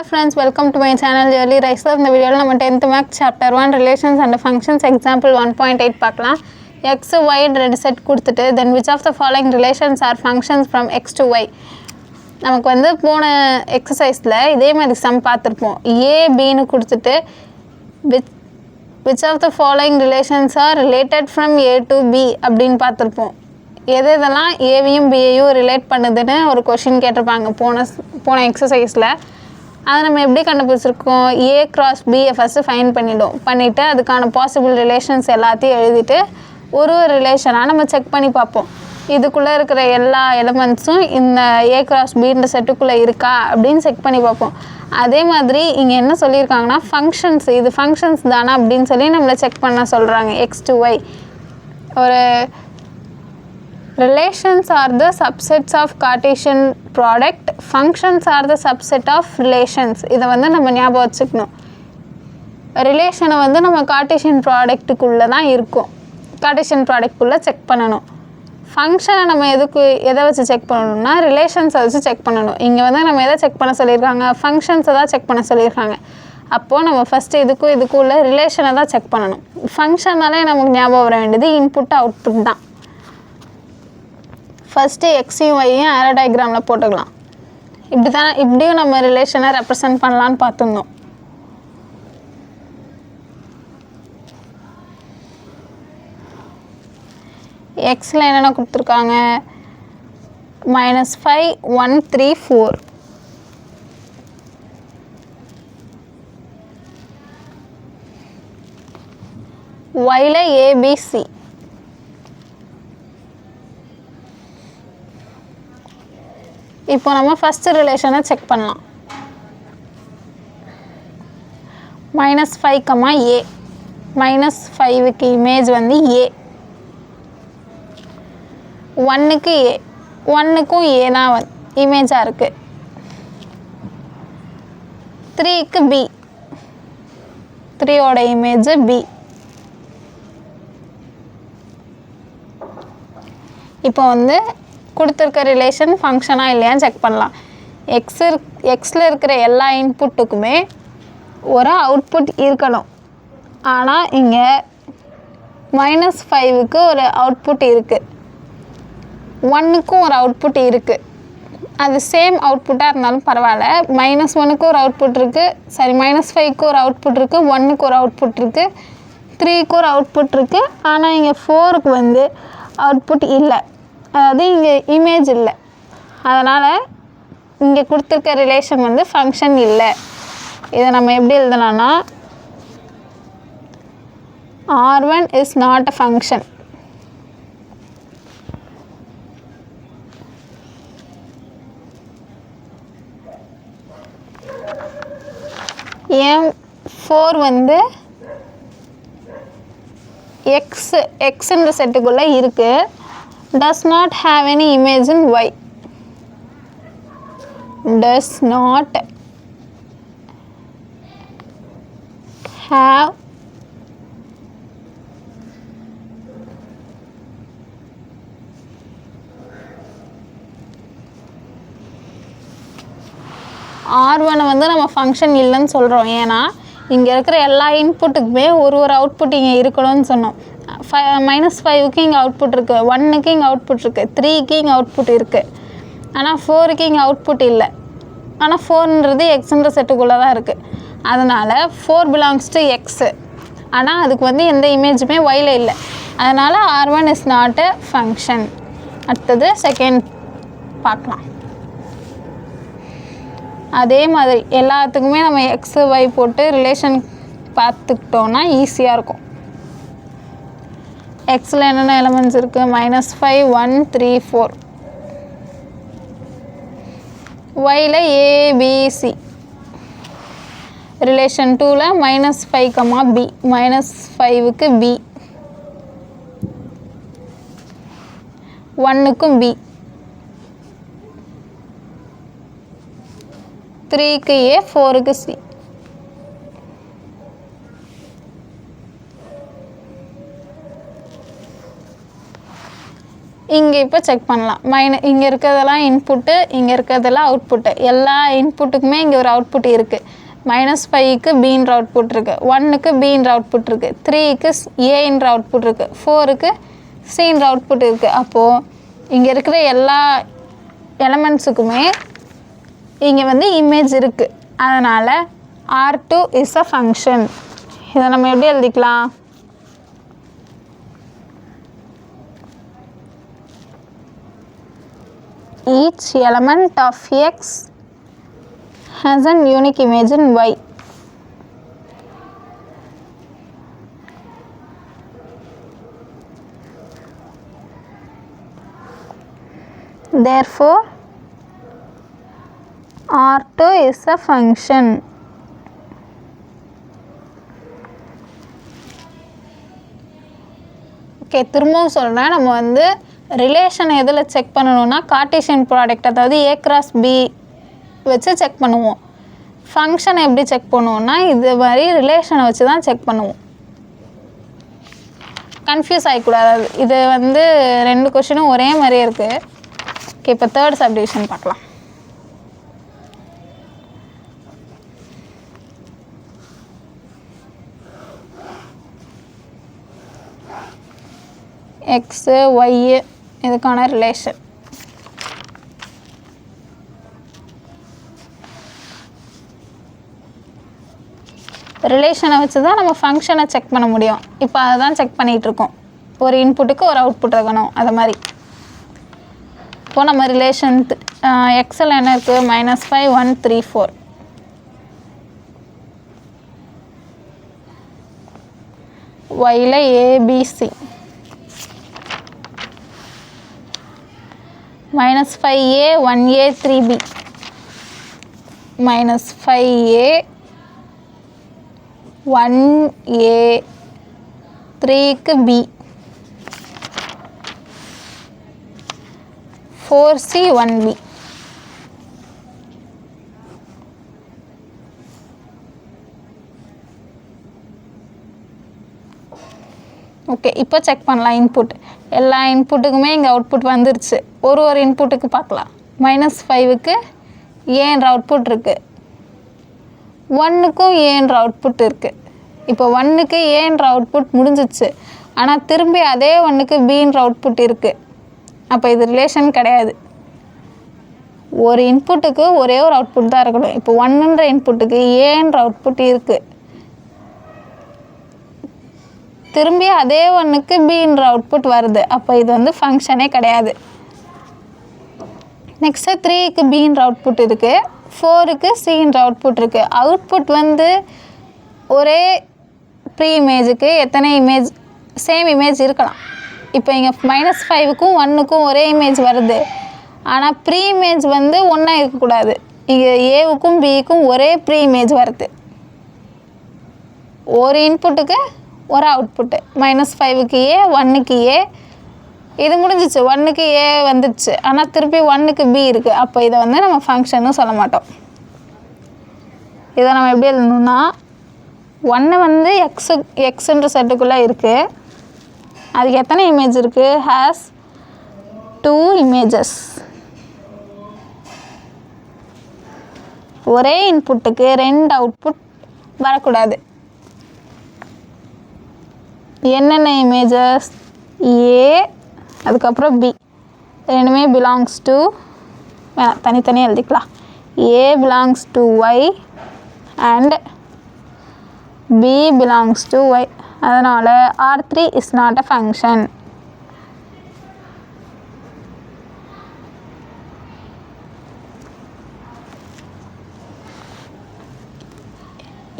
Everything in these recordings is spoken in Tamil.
Friends, welcome to my channel Early Riser. இந்த வீடியோல நம்ம 10th math chapter 1 relations and functions example 1.8 பார்க்கலாம். x y ரெண்டு செட் கொடுத்துட்டு then which of the following relations are functions from x to y. நமக்கு வந்து போன எக்ஸசைஸ்ல இதே மாதிரி சம் பார்த்திருப்போம். a b னு கொடுத்துட்டு which of the following relations are related from a to b அப்படினு பார்த்திருப்போம். எதெல்லாம் ஏவையும் பியையும் ரிலேட் பண்ணுதுன்னு ஒரு क्वेश्चन கேட்டிருப்பாங்க போன எக்ஸசைஸ்ல. அதை நம்ம எப்படி கண்டுபிடிச்சிருக்கோம்? ஏ கிராஸ் பியை ஃபஸ்ட்டு ஃபைண்ட் பண்ணிவிட்டு அதுக்கான பாசிபிள் ரிலேஷன்ஸ் எல்லாத்தையும் எழுதிட்டு ஒரு ரிலேஷனாக நம்ம செக் பண்ணி பார்ப்போம். இதுக்குள்ளே இருக்கிற எல்லா எலமெண்ட்ஸும் இந்த ஏ கிராஸ் பின்ற செட்டுக்குள்ளே இருக்கா அப்படின்னு செக் பண்ணி பார்ப்போம். அதே மாதிரி இங்கே என்ன சொல்லியிருக்காங்கன்னா ஃபங்க்ஷன்ஸ், இது ஃபங்க்ஷன்ஸ் தானே அப்படின்னு சொல்லி நம்மளை செக் பண்ண சொல்கிறாங்க. எக்ஸ் டு ஒய் ஒரு relations are the subsets of Cartesian product, functions are the subset of relations. இதை வந்து நம்ம ஞாபகம் வச்சுக்கணும். ரிலேஷனை வந்து நம்ம கார்டீசியன் ப்ராடக்ட்டுக்குள்ளே தான் இருக்கும், கார்டீசியன் ப்ராடக்ட்குள்ளே செக் பண்ணணும். ஃபங்க்ஷனை நம்ம எதை வச்சு செக் பண்ணணும்னா ரிலேஷன்ஸை வச்சு செக் பண்ணணும். இங்கே வந்து நம்ம எதை செக் பண்ண சொல்லியிருக்காங்க? ஃபங்க்ஷன்ஸை தான் செக் பண்ண சொல்லியிருக்காங்க. அப்போது நம்ம ஃபஸ்ட்டு இதுக்கும் உள்ள ரிலேஷனை தான் செக் பண்ணணும். ஃபங்க்ஷன்னாலே நமக்கு ஞாபகம் வர வேண்டியது இன்புட் அவுட்புட் தான். ஃபஸ்ட்டு எக்ஸையும் ஒய்யும் ஆரோ டயக்ராமில் போட்டுக்கலாம். இப்படியும் நம்ம ரிலேஷனை ரெப்ரசன்ட் பண்ணலான்னு பார்த்துருந்தோம். எக்ஸில் என்னென்ன கொடுத்துருக்காங்க? -5 1 3 4. ஒய்யில் ஏபிசி. இப்போ நம்ம ஃபஸ்ட்டு ரிலேஷனை செக் பண்ணலாம். -5 ஏ. -5க்கு இமேஜ் வந்து ஏ. 1க்கு ஏ. 1க்கும் ஏ தான் இமேஜாக இருக்குது. 3க்கு பி. 3யோட இமேஜ் பி. இப்போ வந்து கொடுத்துருக்க ரிலேஷன் ஃபங்க்ஷனாக இல்லையான்னு செக் பண்ணலாம். எக்ஸில் இருக்கிற எல்லா இன்புட்டுக்குமே ஒரு அவுட்புட் இருக்கணும். ஆனால் இங்கே -5க்கு ஒரு அவுட்புட் இருக்குது, 1க்கும் ஒரு அவுட்புட் இருக்குது. அது சேம் அவுட்புட்டாக இருந்தாலும் பரவாயில்ல. -1க்கு ஒரு அவுட்புட் இருக்குது, -5க்கு ஒரு அவுட்புட் இருக்குது, 1க்கு ஒரு அவுட்புட் இருக்குது, 3க்கு ஒரு அவுட்புட் இருக்குது. ஆனால் இங்கே 4க்கு வந்து அவுட்புட் இல்லை, அதாவது இங்கே இமேஜ் இல்லை. அதனால் இங்கே கொடுத்துருக்க ரிலேஷன் வந்து ஃபங்க்ஷன் இல்லை. இதை நம்ம எப்படி எழுதலாம்னா R1 is not a function. ஏன் 4 வந்து எக்ஸுன்ற செட்டுக்குள்ளே இருக்குது, does not have any image in y. Does not have R1 வந்து நம்ம ஃபங்க்ஷன் இல்லைன்னு சொல்கிறோம். ஏன்னா இங்கே இருக்கிற எல்லா இன்புட்டுக்குமே ஒரு அவுட்புட் இங்கே இருக்கணும்னு சொன்னோம். -5க்கு இங்கே அவுட்புட் இருக்குது, 1க்கு இங்கே அவுட்புட் இருக்குது, 3க்கு இங்கே அவுட்புட் இருக்குது. ஆனால் 4க்கு இங்கே அவுட்புட் இல்லை. ஆனால் 4ன்றது எக்ஸுன்ற செட்டுக்குள்ளே தான் இருக்குது. அதனால் 4 பிலாங்ஸ் டு எக்ஸு. ஆனால் அதுக்கு வந்து எந்த இமேஜுமே ஒயில் இல்லை. அதனால் R1 is not a function. அடுத்தது செகண்ட் பார்க்கலாம். அதே மாதிரி எல்லாத்துக்குமே நம்ம எக்ஸு ஒய் போட்டு ரிலேஷன் பார்த்துக்கிட்டோன்னா ஈஸியாக இருக்கும். எக்ஸில் என்னென்ன எலமெண்ட்ஸ் இருக்குது? -5 1 3 4. ஒய்யில் ஏபிசி. ரிலேஷன் 2ல் -5 பி. -5க்கு பி, 1க்கும் பி, 3க்கு ஏ, 4க்கு சி. இங்கே இப்போ செக் பண்ணலாம். இங்கே இருக்கிறதெல்லாம் இன்புட்டு, இங்கே இருக்கிறதெல்லாம் அவுட்புட்டு. எல்லா இன்புட்டுக்குமே இங்கே ஒரு அவுட்புட் இருக்குது. -5க்கு பின்ற அவுட்புட் இருக்குது, 1க்கு பின்ற அவுட்புட் இருக்குது, 3க்கு ஏன்ற அவுட்புட் இருக்குது, 4க்கு சின்ற அவுட்புட் இருக்குது. அப்போது இங்கே இருக்கிற எல்லா எலமெண்ட்ஸுக்குமே இங்கே வந்து இமேஜ் இருக்குது. அதனால் R2 இஸ் அ ஃபங்க்ஷன். இதை நம்ம எப்படி எழுதிக்கலாம்? Each element of X has an unique image in Y. Therefore, R2 is a function. Okay, திரும்பவும் சொல்கிறேன். நம்ம வந்து ரிலேஷன் எதில் செக் பண்ணணும்னா கார்ட்டீசியன் ப்ராடக்ட், அதாவது A cross B வச்சு செக் பண்ணுவோம். ஃபங்க்ஷனை எப்படி செக் பண்ணுவோம்னா இது மாதிரி ரிலேஷனை வச்சு தான் செக் பண்ணுவோம். கன்ஃபியூஸ் ஆகிக்கூடாது. இது வந்து 2 கொஷினும் ஒரே மாதிரியே இருக்குது. ஓகே, இப்போ தேர்ட் சப்டிவிஷன் பார்க்கலாம். X, Y இதுக்கான ரிலேஷன். ரிலேஷனை வச்சு தான் நம்ம ஃபங்க்ஷனை செக் பண்ண முடியும். இப்போ அதை தான் செக் பண்ணிகிட்ருக்கோம். ஒரு இன்புட்டுக்கு ஒரு அவுட்புட் இருக்கணும், அது மாதிரி. இப்போது நம்ம ரிலேஷன் எக்ஸில் என்ன இருக்குது? -5, 1, 3, 4. ஒயில் ABC. -5A, 1A, 3B. -5A, 1A, 3க்கு B. 4C, 1B. ஓகே, இப்போ செக் பண்ணலாம் இன்புட். எல்லா இன்புட்டுக்குமே இங்கே அவுட்புட் வந்துருச்சு. ஒரு இன்புட்டுக்கு பார்க்கலாம். -5க்கு ஏன்ற அவுட்புட் இருக்குது, 1க்கும் ஏன்ற அவுட்புட் இருக்குது. இப்போ 1க்கு ஏன்ற அவுட்புட் முடிஞ்சிச்சு, ஆனால் திரும்பி அதே 1க்கு பின்ற அவுட்புட் இருக்குது. அப்போ இது ரிலேஷன் கிடையாது. ஒரு இன்புட்டுக்கு ஒரே ஒரு அவுட்புட் தான் இருக்கணும். இப்போ 1ன்ற இன்புட்டுக்கு ஏன்ற அவுட்புட் இருக்குது, திரும்பி அதே 1க்கு பின்ற அவுட்புட் வருது. அப்போ இது வந்து ஃபங்க்ஷனே கிடையாது. நெக்ஸ்ட்டு 3க்கு பின்ற அவுட்புட் இருக்குது, 4க்கு சின்ற அவுட்புட் இருக்குது. அவுட்புட் வந்து ஒரே ப்ரீ இமேஜுக்கு எத்தனை இமேஜ் சேம் இமேஜ் இருக்கலாம். இப்போ இங்கே -5க்கும் 1க்கும் ஒரே இமேஜ் வருது, ஆனால் ப்ரீ இமேஜ் வந்து ஒன்றா இருக்கக்கூடாது. இங்கே ஏவுக்கும் பிக்கும் ஒரே ப்ரீ இமேஜ் வருது. ஒரு இன்புட்டுக்கு ஒரு அவுட்புட்டு. -5க்கு ஏ, 1க்கு ஏ, இது முடிஞ்சிச்சு. 1க்கு ஏ வந்துடுச்சு, ஆனால் திருப்பி 1க்கு பி இருக்குது. அப்போ இதை வந்து நம்ம ஃபங்க்ஷன்னு சொல்ல மாட்டோம். இதை நம்ம எப்படி எழுதணும்னா 1 வந்து எக்ஸுன்ற செட்டுக்குள்ளே இருக்குது. அதுக்கு எத்தனை இமேஜ் இருக்குது? Has 2 images. ஒரே இன்புட்டுக்கு 2 அவுட்புட் வரக்கூடாது. என்னென்ன இமேஜஸ்? ஏ, அதுக்கப்புறம் பி, ரெண்டுமே பிலாங்ஸ் டு, தனித்தனியாக எழுதிக்கலாம். A belongs to Y and B belongs to Y. அதனால் R3 is not a function.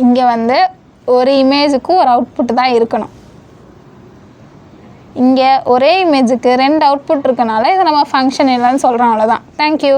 இங்கே வந்து ஒரு இமேஜுக்கு ஒரு அவுட்புட் தான் இருக்கணும். இங்கே ஒரே இமேஜுக்கு 2 அவுட்புட் இருக்கனால இதை நம்ம ஃபங்க்ஷன் இல்லைன்னு சொல்கிறோம். அவ்வளோதான். தேங்க்யூ.